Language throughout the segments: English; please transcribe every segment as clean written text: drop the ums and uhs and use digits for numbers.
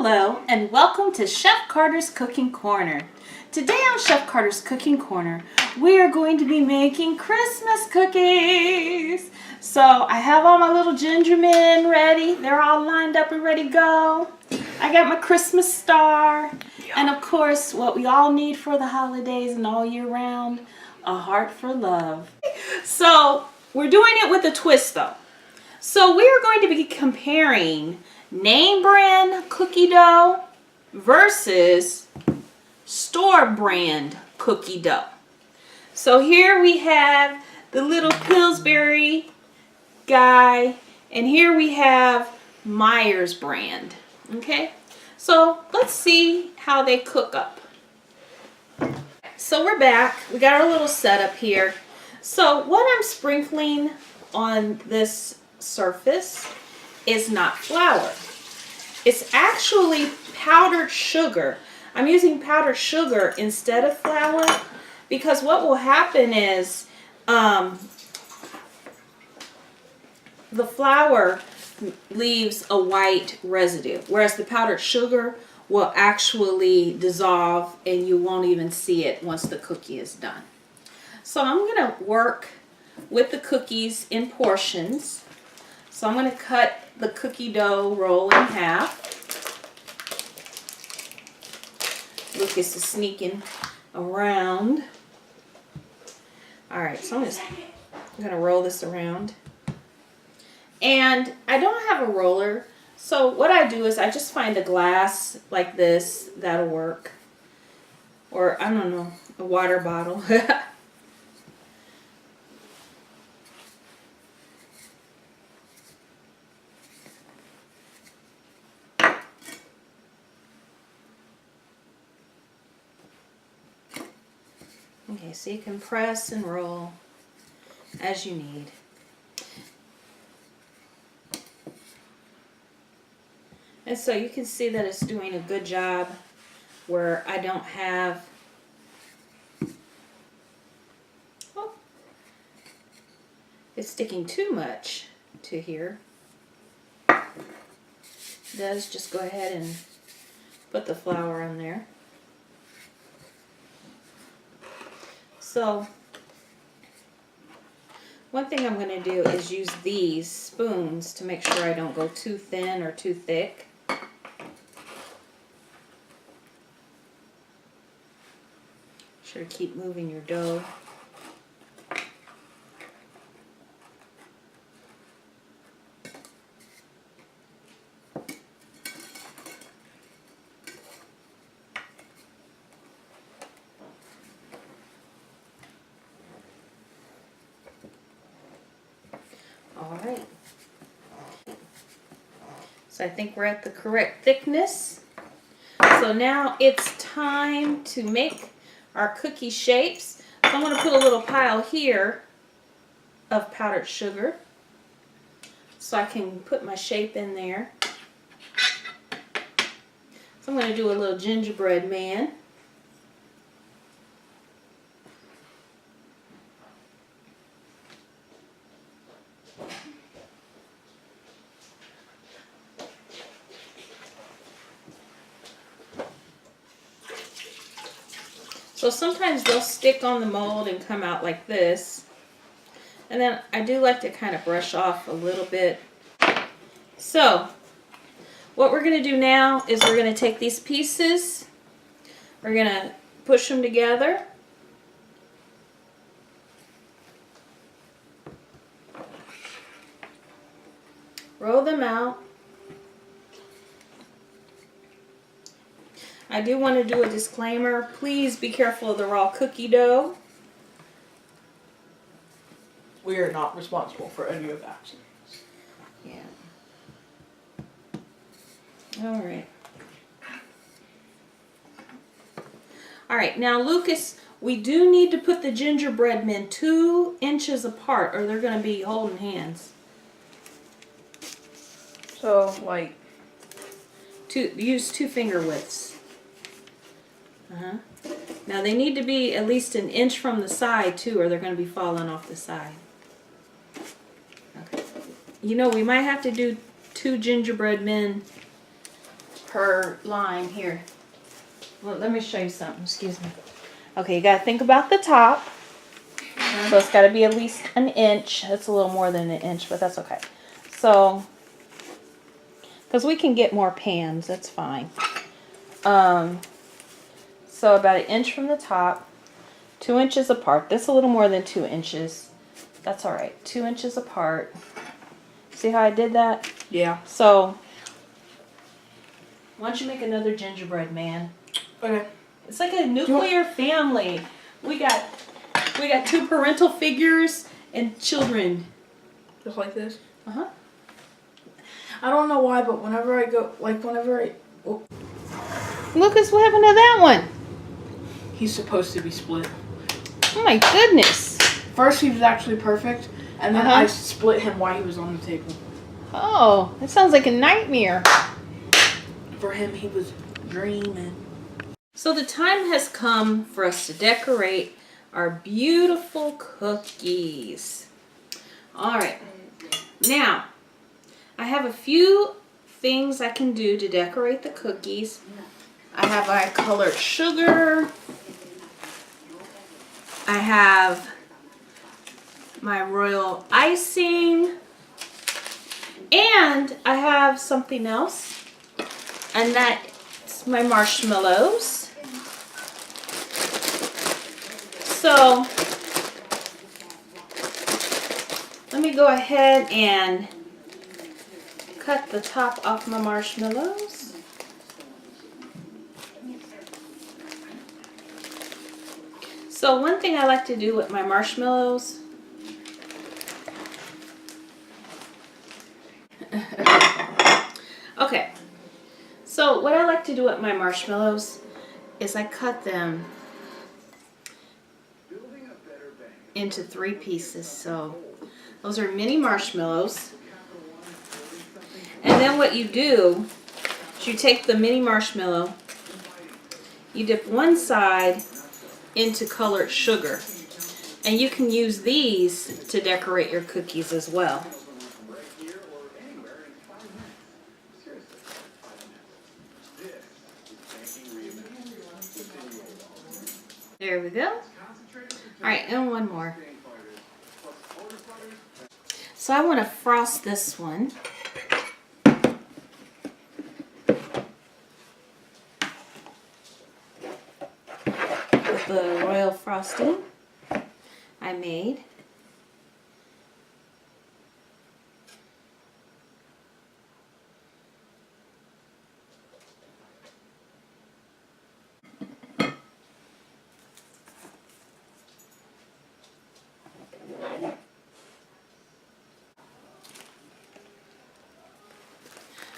Hello and welcome to Chef Carter's Cooking Corner. Today on Chef Carter's Cooking Corner, we are going to be making Christmas cookies. So I have all my little ginger men ready. They're all lined up and ready to go. I got my Christmas star. And of course, what we all need for the holidays and all year round, a heart for love. So we're doing it with a twist though. So we are going to be comparing name brand cookie dough versus store brand cookie dough. So here we have the little Pillsbury guy, and here we have Myers brand. Okay, so let's see how they cook up. So we're back. We got our little setup here. So what I'm sprinkling on this surface is not flour. It's actually powdered sugar. I'm using powdered sugar instead of flour because what will happen is the flour leaves a white residue, whereas the powdered sugar will actually dissolve and you won't even see it once the cookie is done. So I'm going to work with the cookies in portions. So I'm going to cut the cookie dough roll in half. Lucas is sneaking around. Alright, so I'm going to roll this around. And I don't have a roller, so what I do is I just find a glass like this. That'll work. Or, I don't know, a water bottle. Okay, so you can press and roll as you need. And so you can see that it's doing a good job where I don't have it's sticking too much to here. It does just go ahead and put the flour on there. So one thing I'm going to do is use these spoons to make sure I don't go too thin or too thick. Sure to keep moving your dough. Alright, so I think we're at the correct thickness. So now it's time to make our cookie shapes. So I'm going to put a little pile here of powdered sugar so I can put my shape in there. So I'm going to do a little gingerbread man. So sometimes they'll stick on the mold and come out like this. And then I do like to kind of brush off a little bit. So what we're going to do now is we're going to take these pieces. We're going to push them together. Roll them out. I do want to do a disclaimer. Please be careful of the raw cookie dough. We are not responsible for any of that. Yeah. Alright. Alright, now Lucas, we do need to put the gingerbread men 2 inches apart or they're going to be holding hands. So, like... Use 2 finger widths. Now they need to be at least 1 inch from the side too, or they're going to be falling off the side. Okay. You know, we might have to do 2 gingerbread men per line here. Well, let me show you something. Excuse me. Okay, you got to think about the top. So it's got to be at least an inch. It's a little more than an inch, but that's okay. So, because we can get more pans, that's fine. So about an inch from the top, 2 inches apart. This is a little more than 2 inches. That's all right. 2 inches apart. See how I did that? Yeah. So, why don't you make another gingerbread man? Okay. It's like a nuclear family. We got 2 parental figures and children. Just like this. Uh-huh. I don't know why, but whenever I go, oh, Lucas, what happened to that one? he's supposed to be split. Oh my goodness. First he was actually perfect, and then Uh-huh. I split him while he was on the table. Oh, that sounds like a nightmare. For him, he was dreaming. So the time has come for us to decorate our beautiful cookies. All right. Now, I have a few things I can do to decorate the cookies. I have my colored sugar. I have my royal icing. And I have something else. And that's my marshmallows. So, let me go ahead and cut the top off my marshmallows. So one thing I like to do with my marshmallows okay, so what I like to do with my marshmallows is I cut them into 3 pieces. So those are mini marshmallows. And then what you do is you take the mini marshmallow, you dip one side into colored sugar. And you can use these to decorate your cookies as well. There we go. Alright, and one more. So I want to frost this one. With the royal frosting I made.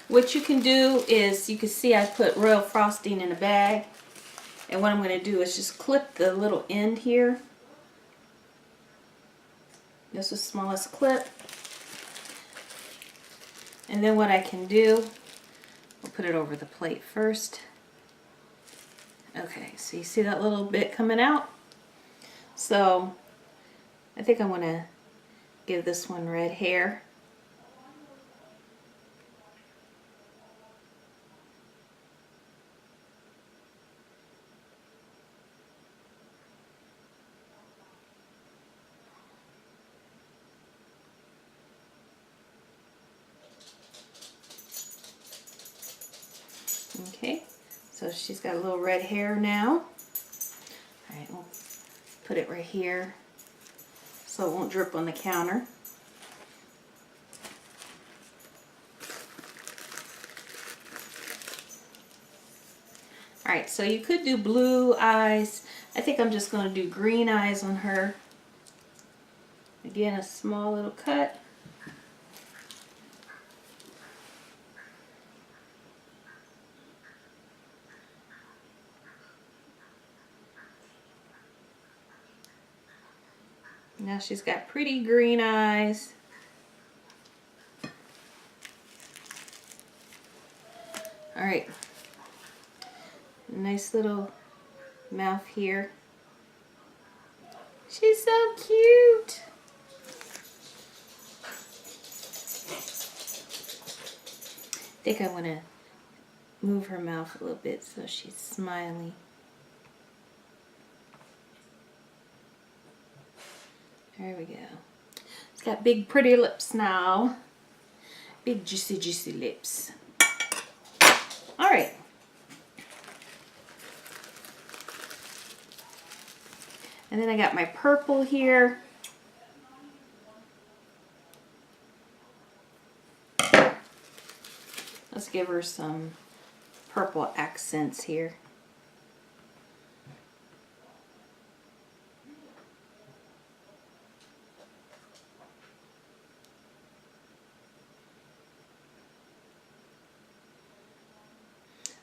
What you can do is, you can see I put royal frosting in a bag. And what I'm going to do is just clip the little end here. Just the smallest clip. And then what I can do, I'll put it over the plate first. Okay, so you see that little bit coming out? So, I think I want to give this one red hair. Okay, so she's got a little red hair now. Alright, we'll put it right here so it won't drip on the counter. Alright, so you could do blue eyes. I think I'm just going to do green eyes on her. Again, a small little cut. Now she's got pretty green eyes. Alright. Nice little mouth here. She's so cute. I think I want to move her mouth a little bit so she's smiling. There we go. It's got big pretty lips now. Big juicy juicy lips. All right. And then I got my purple here. Let's give her some purple accents here.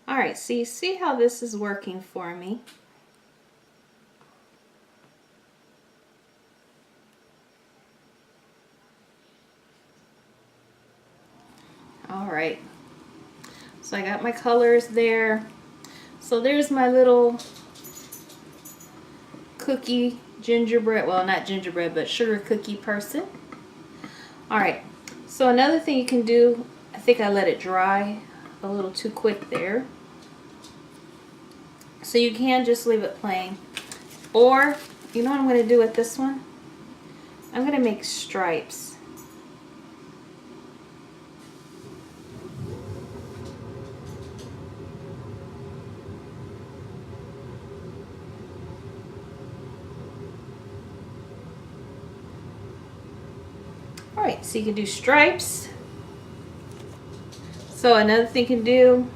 All right, so you see how this is working for me. All right, so I got my colors there. So there's my little cookie gingerbread, well, not gingerbread, but sugar cookie person. All right, so another thing you can do, I think I let it dry a little too quick there. So you can just leave it plain. Or, you know what I'm going to do with this one? I'm going to make stripes. Alright, so you can do stripes. So another thing you can do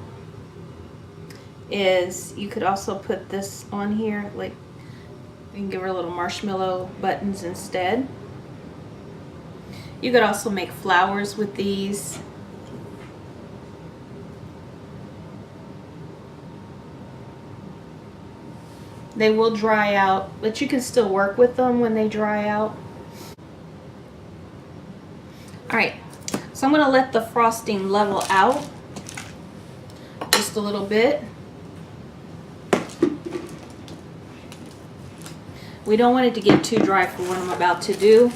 is you could also put this on here, like you can give her little marshmallow buttons instead. You could also make flowers with these. They will dry out, but you can still work with them when they dry out. Alright, so I'm going to let the frosting level out just a little bit. We don't want it to get too dry for what I'm about to do.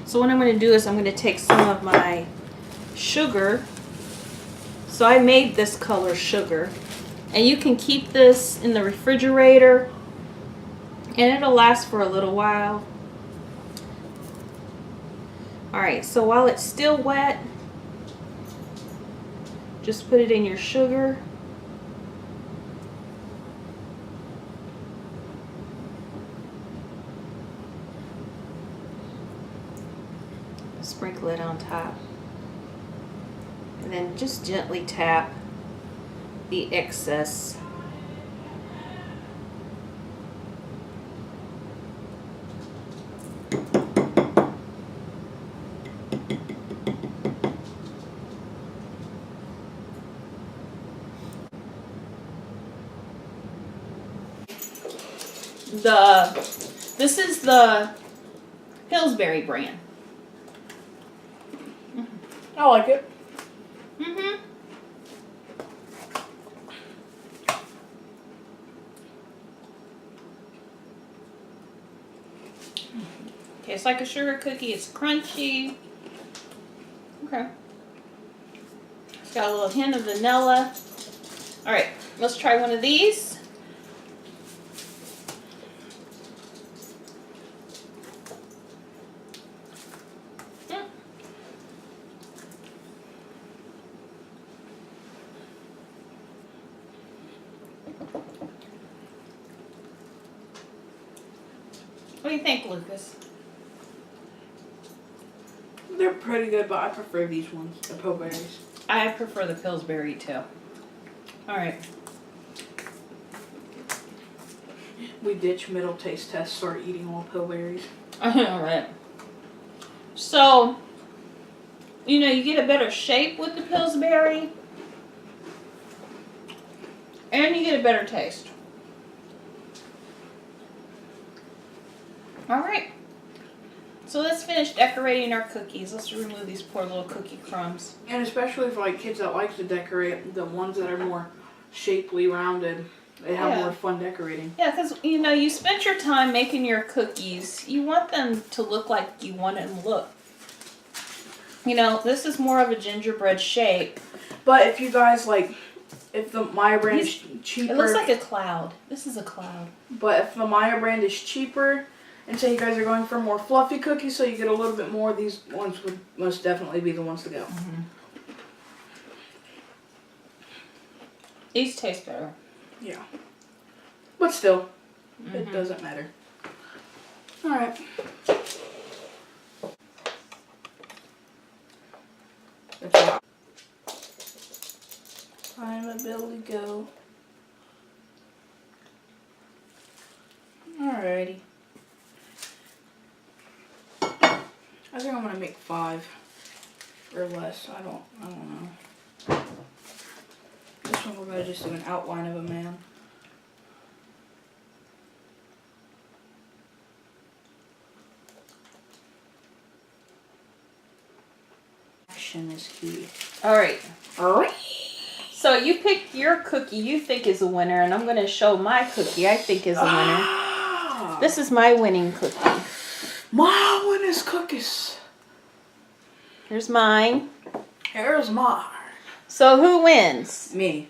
So what I'm going to do is I'm going to take some of my sugar. So I made this color sugar. And you can keep this in the refrigerator and it'll last for a little while. Alright, so while it's still wet, just put it in your sugar. Sprinkle it on top. And then just gently tap the excess. This is the Pillsbury brand. I like it. Tastes like a sugar cookie. It's crunchy. Okay. It's got a little hint of vanilla. All right, let's try one of these. What do you think, Lucas? They're pretty good, but I prefer these ones, the Pillsbury's. I prefer the Pillsbury too. All right. We ditch middle taste test, start eating all Pillsbury's. All right. So, you know, you get a better shape with the Pillsbury, and you get a better taste. All right. So let's finish decorating our cookies. Let's remove these poor little cookie crumbs. And especially for like kids that like to decorate, the ones that are more shapely, rounded, they have more fun decorating. Yeah, because, you know, you spent your time making your cookies. You want them to look like you want them to look. You know, this is more of a gingerbread shape. But if you guys like, if the Maya brand is cheaper. It looks like a cloud. This is a cloud. But if the Maya brand is cheaper, and say you guys are going for more fluffy cookies, so you get a little bit more, these ones would most definitely be the ones to go. Mm-hmm. These taste better. Yeah. But still, it doesn't matter. Alright. I'm a Billy Go. Alrighty. I think I'm gonna make 5 or less. I don't know. This one we're gonna just do an outline of a man. Action is key. Alright. Alright. So you pick your cookie you think is a winner, and I'm going to show my cookie I think is a winner. This is my winning cookie. My winner's cookies. Here's mine. Here's mine. So who wins? Me.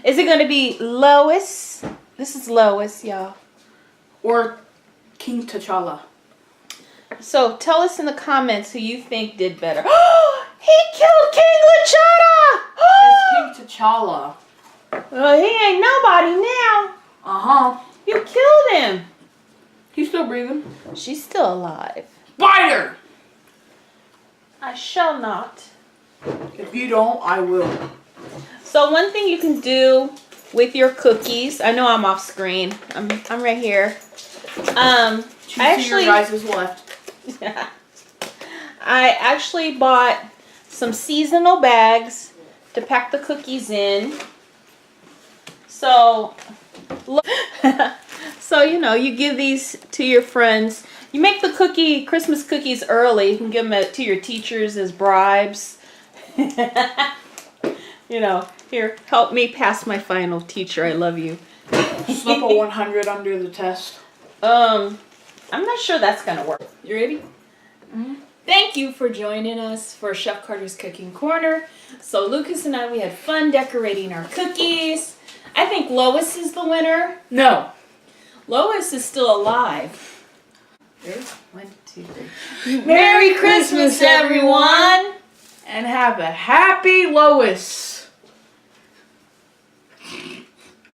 Is it going to be Lois? This is Lois, y'all. Or King T'Challa. So tell us in the comments who you think did better. He killed King Lachata! It's King T'Challa. Well, he ain't nobody now. Uh-huh. You killed him. He's still breathing. She's still alive. Spider! I shall not. If you don't, I will. So one thing you can do with your cookies, I know I'm off screen. I'm right here. I actually, your guys' left. yeah. I actually bought some seasonal bags to pack the cookies in. So, so you know, you give these to your friends. You make the Christmas cookies early. You can give them to your teachers as bribes. You know, here, help me pass my final, teacher. I love you. Slip a 100 under the test. I'm not sure that's gonna work. You ready? Mm-hmm. Thank you for joining us for Chef Carter's Cooking Corner. So Lucas and I, we had fun decorating our cookies. I think Lois is the winner. No. Lois is still alive. Ready? 1, 2, 3. Merry Christmas, everyone! And have a happy Lois.